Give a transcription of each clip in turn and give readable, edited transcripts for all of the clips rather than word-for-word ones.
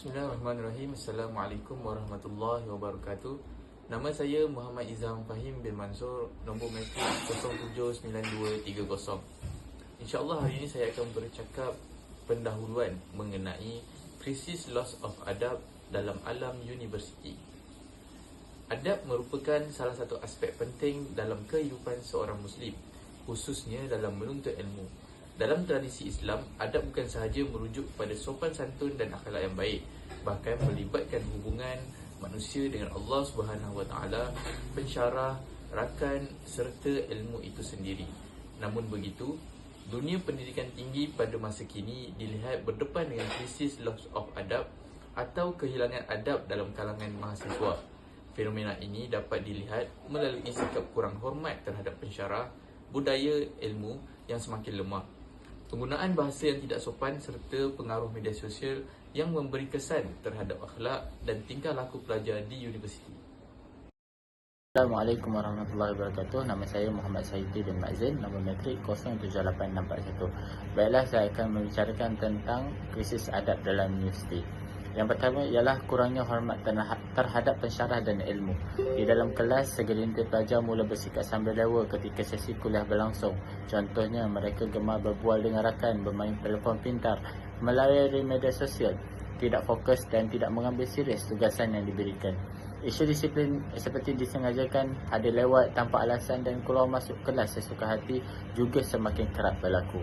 Bismillahirrahmanirrahim. Assalamualaikum warahmatullahi wabarakatuh. Nama saya Muhammad Izam Fahim bin Mansur, nombor matrik 079230. InsyaAllah hari ini saya akan bercakap pendahuluan mengenai krisis loss of adab dalam alam universiti. Adab merupakan salah satu aspek penting dalam kehidupan seorang Muslim, khususnya dalam menuntut ilmu. Dalam tradisi Islam, adab bukan sahaja merujuk kepada sopan santun dan akhlak yang baik, bahkan melibatkan hubungan manusia dengan Allah Subhanahu Wa Taala, pensyarah, rakan serta ilmu itu sendiri. Namun begitu, dunia pendidikan tinggi pada masa kini dilihat berdepan dengan krisis loss of adab atau kehilangan adab dalam kalangan mahasiswa. Fenomena ini dapat dilihat melalui sikap kurang hormat terhadap pensyarah, budaya ilmu yang semakin lemah, penggunaan bahasa yang tidak sopan serta pengaruh media sosial yang memberi kesan terhadap akhlak dan tingkah laku pelajar di universiti. Assalamualaikum warahmatullahi wabarakatuh. Nama saya Muhammad Saidi bin Mazin, nombor matrik 078641. Baiklah, saya akan membicarakan tentang krisis adab dalam universiti. Yang pertama ialah kurangnya hormat terhadap pensyarah dan ilmu. Di dalam kelas, segelintir pelajar mula bersikap sambil lewa ketika sesi kuliah berlangsung. Contohnya, mereka gemar berbual dengan rakan, bermain telefon pintar, melayari media sosial, tidak fokus dan tidak mengambil serius tugasan yang diberikan. Isu disiplin seperti disengajakan, ada lewat tanpa alasan dan keluar masuk kelas sesuka hati juga semakin kerap berlaku.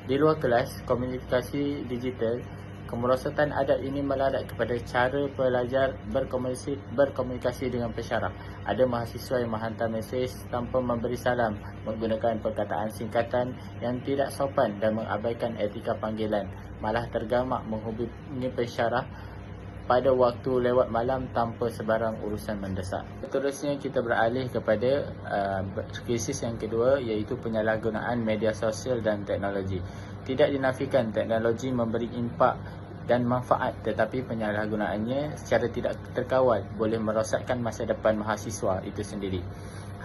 Di luar kelas, komunikasi digital, kemerosotan adab ini melarat kepada cara pelajar berkomunikasi dengan pensyarah. Ada mahasiswa yang menghantar mesej tanpa memberi salam, menggunakan perkataan singkatan yang tidak sopan dan mengabaikan etika panggilan, malah tergamak menghubungi pensyarah pada waktu lewat malam tanpa sebarang urusan mendesak. Seterusnya kita beralih kepada krisis yang kedua, iaitu penyalahgunaan media sosial dan teknologi. Tidak dinafikan teknologi memberi impak dan manfaat, tetapi penyalahgunaannya secara tidak terkawal boleh merosakkan masa depan mahasiswa itu sendiri.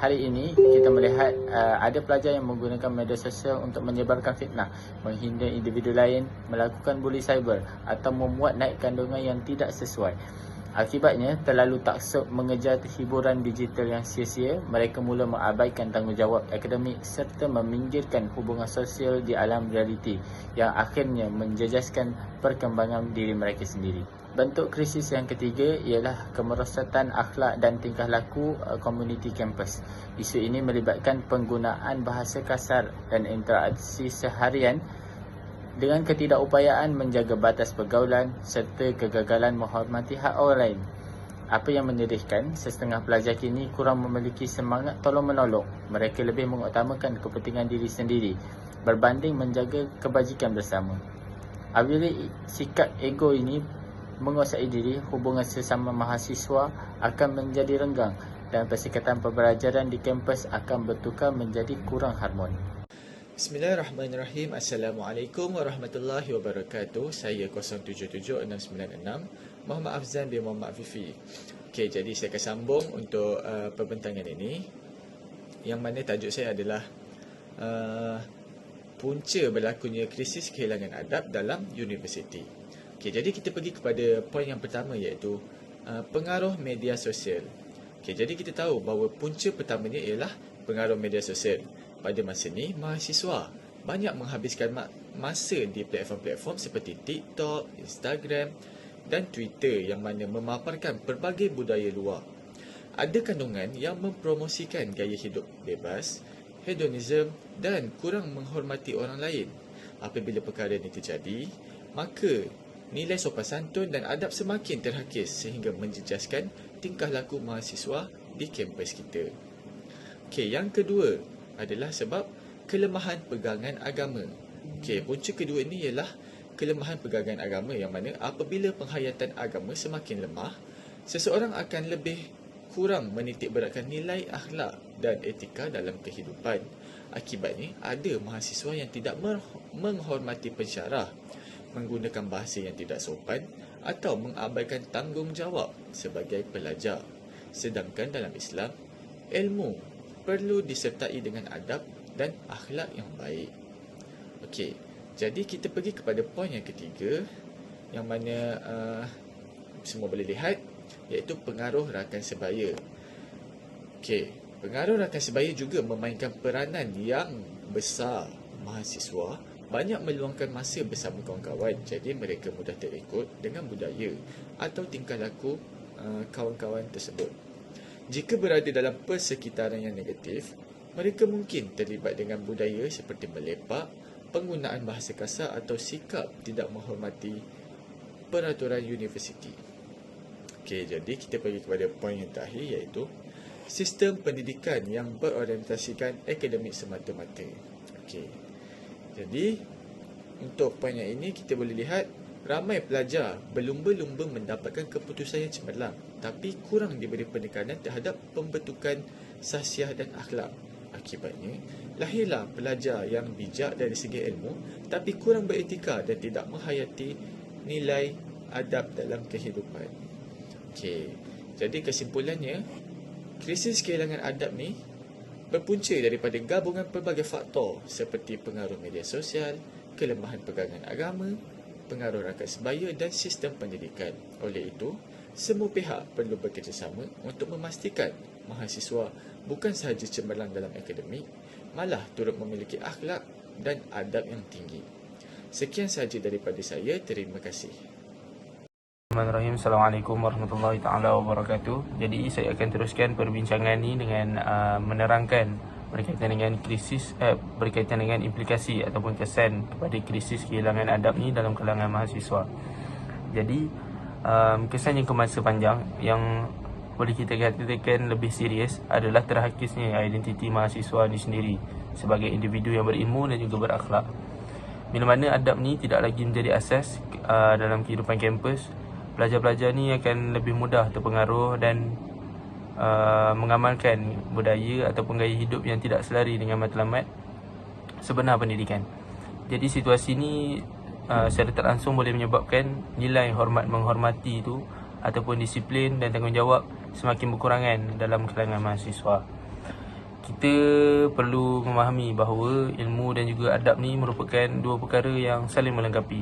Hari ini kita melihat ada pelajar yang menggunakan media sosial untuk menyebarkan fitnah, menghina individu lain, melakukan buli cyber atau memuat naik kandungan yang tidak sesuai. Akibatnya, terlalu taksub mengejar hiburan digital yang sia-sia, mereka mula mengabaikan tanggungjawab akademik serta meminggirkan hubungan sosial di alam realiti yang akhirnya menjejaskan perkembangan diri mereka sendiri. Bentuk krisis yang ketiga ialah kemerosotan akhlak dan tingkah laku komuniti kampus. Isu ini melibatkan penggunaan bahasa kasar dan interaksi seharian dengan ketidakupayaan menjaga batas pergaulan serta kegagalan menghormati hak orang lain. Apa yang menyedihkan, setengah pelajar kini kurang memiliki semangat tolong-menolong. Mereka lebih mengutamakan kepentingan diri sendiri berbanding menjaga kebajikan bersama. Apabila sikap ego ini menguasai diri, hubungan sesama mahasiswa akan menjadi renggang dan persekatan pembelajaran di kampus akan bertukar menjadi kurang harmoni. Bismillahirrahmanirrahim. Assalamualaikum warahmatullahi wabarakatuh. Saya 077696 Muhammad Afzan bin Muhammad Afifi. Okey, jadi saya akan sambung untuk perbincangan ini, yang mana tajuk saya adalah punca berlakunya krisis kehilangan adab dalam universiti. Okey, jadi kita pergi kepada poin yang pertama, iaitu pengaruh media sosial. Okey, jadi kita tahu bahawa punca pertamanya ialah pengaruh media sosial. Pada masa ini, mahasiswa banyak menghabiskan masa di platform-platform seperti TikTok, Instagram dan Twitter yang mana memaparkan pelbagai budaya luar. Ada kandungan yang mempromosikan gaya hidup bebas, hedonism dan kurang menghormati orang lain. Apabila perkara ini terjadi, maka nilai sopan santun dan adab semakin terhakis sehingga menjejaskan tingkah laku mahasiswa di kampus kita. Okey, yang kedua adalah sebab kelemahan pegangan agama. Okey, punca kedua ini ialah kelemahan pegangan agama, yang mana apabila penghayatan agama semakin lemah, seseorang akan lebih kurang menitik beratkan nilai akhlak dan etika dalam kehidupan. Akibatnya, ada mahasiswa yang tidak menghormati pensyarah, menggunakan bahasa yang tidak sopan atau mengabaikan tanggungjawab sebagai pelajar. Sedangkan dalam Islam, ilmu perlu disertai dengan adab dan akhlak yang baik. Okey, jadi kita pergi kepada poin yang ketiga, yang mana semua boleh lihat, iaitu pengaruh rakan sebaya. Okey, pengaruh rakan sebaya juga memainkan peranan yang besar. Mahasiswa banyak meluangkan masa bersama kawan-kawan, jadi mereka mudah terikut dengan budaya atau tingkah laku kawan-kawan tersebut. Jika berada dalam persekitaran yang negatif, mereka mungkin terlibat dengan budaya seperti melepak, penggunaan bahasa kasar atau sikap tidak menghormati peraturan universiti. Okey, jadi kita pergi kepada poin yang terakhir, iaitu sistem pendidikan yang berorientasikan akademik semata-mata. Okey, jadi untuk poin yang ini kita boleh lihat ramai pelajar berlumba-lumba mendapatkan keputusan yang cemerlang, tapi kurang diberi penekanan terhadap pembentukan sahsiah dan akhlak. Akibatnya, lahirlah pelajar yang bijak dari segi ilmu tapi kurang beretika dan tidak menghayati nilai adab dalam kehidupan. Okey, jadi kesimpulannya, krisis kehilangan adab ni berpunca daripada gabungan pelbagai faktor seperti pengaruh media sosial, kelemahan pegangan agama, pengaruh rakan sebaya dan sistem pendidikan. Oleh itu, semua pihak perlu bekerjasama untuk memastikan mahasiswa bukan sahaja cemerlang dalam akademik, malah turut memiliki akhlak dan adab yang tinggi. Sekian sahaja daripada saya. Terima kasih. Bismillahirrahmanirrahim. Assalamualaikum warahmatullahi taala wabarakatuh. Jadi saya akan teruskan perbincangan ni dengan menerangkan berkaitan dengan berkaitan dengan implikasi ataupun kesan kepada krisis kehilangan adab ni dalam kalangan mahasiswa. Jadi kesan yang kemasa panjang yang boleh kita katakan lebih serius adalah terhakisnya identiti mahasiswa ni sendiri sebagai individu yang berilmu dan juga berakhlak. Bila mana adab ni tidak lagi menjadi asas dalam kehidupan kampus, pelajar-pelajar ni akan lebih mudah terpengaruh dan mengamalkan budaya ataupun gaya hidup yang tidak selari dengan matlamat sebenar pendidikan. Jadi situasi ni secara tak langsung boleh menyebabkan nilai hormat menghormati itu ataupun disiplin dan tanggungjawab semakin berkurangan dalam kalangan mahasiswa. Kita perlu memahami bahawa ilmu dan juga adab ni merupakan dua perkara yang saling melengkapi.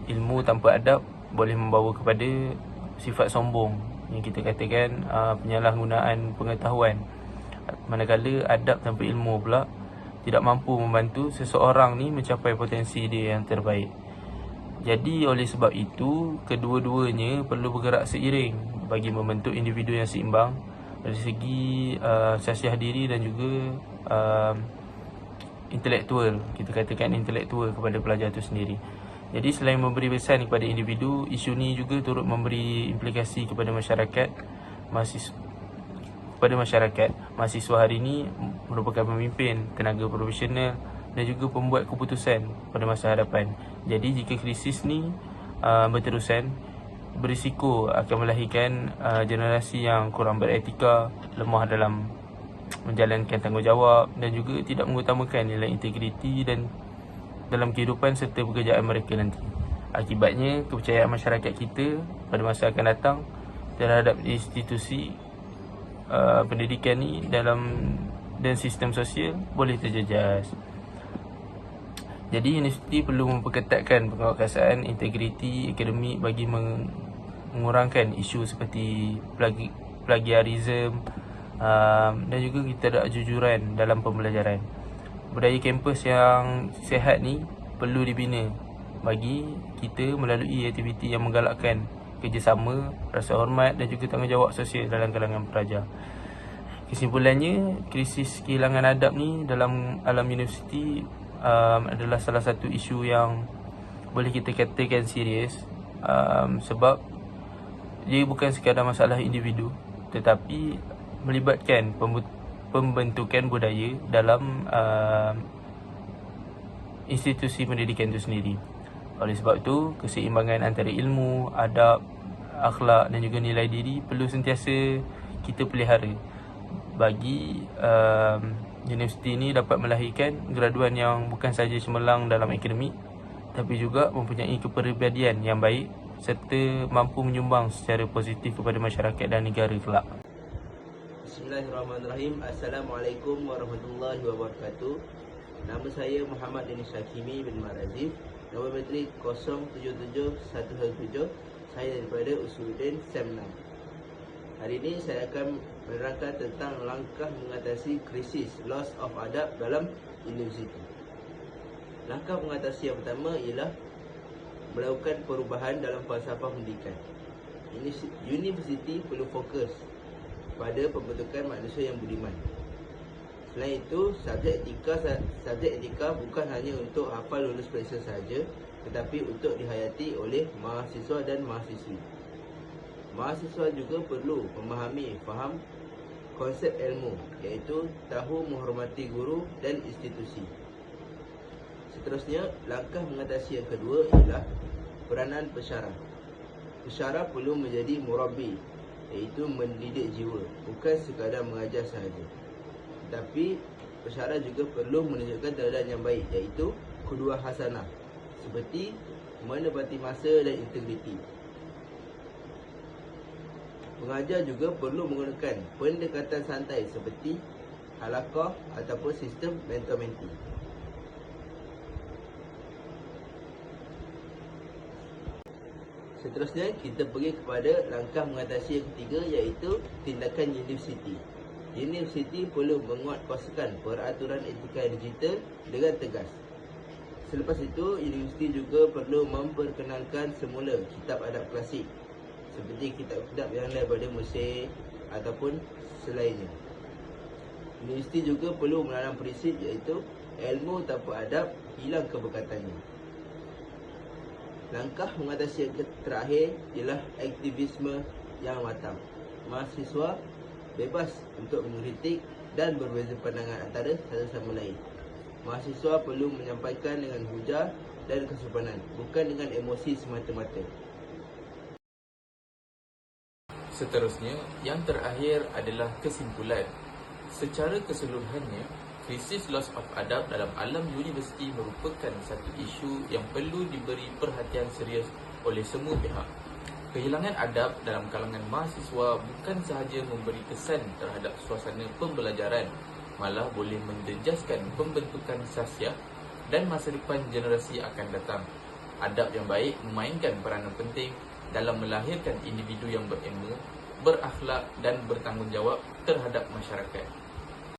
Ilmu tanpa adab boleh membawa kepada sifat sombong yang kita katakan penyalahgunaan pengetahuan, manakala adab tanpa ilmu pula tidak mampu membantu seseorang ni mencapai potensi dia yang terbaik. Jadi oleh sebab itu, kedua-duanya perlu bergerak seiring bagi membentuk individu yang seimbang dari segi sahsiah diri dan juga intelektual, kita katakan intelektual kepada pelajar itu sendiri. Jadi selain memberi pesan kepada individu, isu ni juga turut memberi implikasi kepada masyarakat. Mahasiswa hari ini merupakan pemimpin, tenaga profesional dan juga pembuat keputusan pada masa hadapan. Jadi jika krisis ni berterusan, berisiko akan melahirkan generasi yang kurang beretika, lemah dalam menjalankan tanggungjawab dan juga tidak mengutamakan nilai integriti dan dalam kehidupan serta pekerjaan mereka nanti. Akibatnya, kepercayaan masyarakat kita pada masa akan datang terhadap institusi pendidikan ni dan sistem sosial boleh terjejas. Jadi universiti perlu memperketatkan penguatkuasaan integriti akademik bagi mengurangkan isu seperti plagiarism dan juga ketidakjujuran dalam pembelajaran. Budaya kampus yang sihat ni perlu dibina bagi kita melalui aktiviti yang menggalakkan kerjasama, rasa hormat dan juga tanggungjawab sosial dalam kalangan pelajar. Kesimpulannya, krisis kehilangan adab ni dalam alam universiti adalah salah satu isu yang boleh kita katakan serius, sebab dia bukan sekadar masalah individu tetapi melibatkan pembentukan budaya dalam institusi pendidikan itu sendiri. Oleh sebab itu, keseimbangan antara ilmu, adab, akhlak dan juga nilai diri perlu sentiasa kita pelihara bagi universiti ini dapat melahirkan graduan yang bukan sahaja cemerlang dalam akademik tapi juga mempunyai kepribadian yang baik serta mampu menyumbang secara positif kepada masyarakat dan negara kelak. Bismillahirrahmanirrahim. Assalamualaikum warahmatullahi wabarakatuh. Nama saya Muhammad Denis Hakimi bin Marazif. nombor matrik 077117. Saya daripada Usuluddin SEM 6. Hari ini saya akan menerangkan tentang langkah mengatasi krisis loss of adab dalam universiti. Langkah mengatasi yang pertama ialah melakukan perubahan dalam falsafah pendidikan. Universiti perlu fokus pada pembentukan manusia yang budiman. Selain itu, subjek etika bukan hanya untuk hafal lulus periksa sahaja, tetapi untuk dihayati oleh mahasiswa dan mahasiswi. Mahasiswa juga perlu faham konsep ilmu, iaitu tahu menghormati guru dan institusi. Seterusnya, langkah mengatasi yang kedua ialah peranan pensyarah. Pensyarah perlu menjadi murabbi, iaitu mendidik jiwa, bukan sekadar mengajar sahaja. Tetapi pensyarah juga perlu menunjukkan teladan yang baik, iaitu qudwah hasanah, seperti menepati masa dan integriti. Pengajar juga perlu menggunakan pendekatan santai seperti halaqah ataupun sistem mentor-mentee. Seterusnya, kita pergi kepada langkah mengatasi yang ketiga, iaitu tindakan universiti. Universiti perlu menguatkuasakan peraturan etika digital dengan tegas. Selepas itu, universiti juga perlu memperkenalkan semula kitab adab klasik seperti kitab-kitab yang daripada Mesir ataupun selainnya. Universiti juga perlu menanam prinsip, iaitu ilmu tanpa adab hilang keberkatannya. Langkah mengatasi yang terakhir ialah aktivisme yang matang. Mahasiswa bebas untuk mengkritik dan berbeza pandangan antara satu sama lain. Mahasiswa perlu menyampaikan dengan hujah dan kesopanan, bukan dengan emosi semata-mata. Seterusnya, yang terakhir adalah kesimpulan. Secara keseluruhannya, krisis loss of adab dalam alam universiti merupakan satu isu yang perlu diberi perhatian serius oleh semua pihak. Kehilangan adab dalam kalangan mahasiswa bukan sahaja memberi kesan terhadap suasana pembelajaran, malah boleh menjejaskan pembentukan sasiah dan masa depan generasi akan datang. Adab yang baik memainkan peranan penting dalam melahirkan individu yang berilmu, berakhlak dan bertanggungjawab terhadap masyarakat.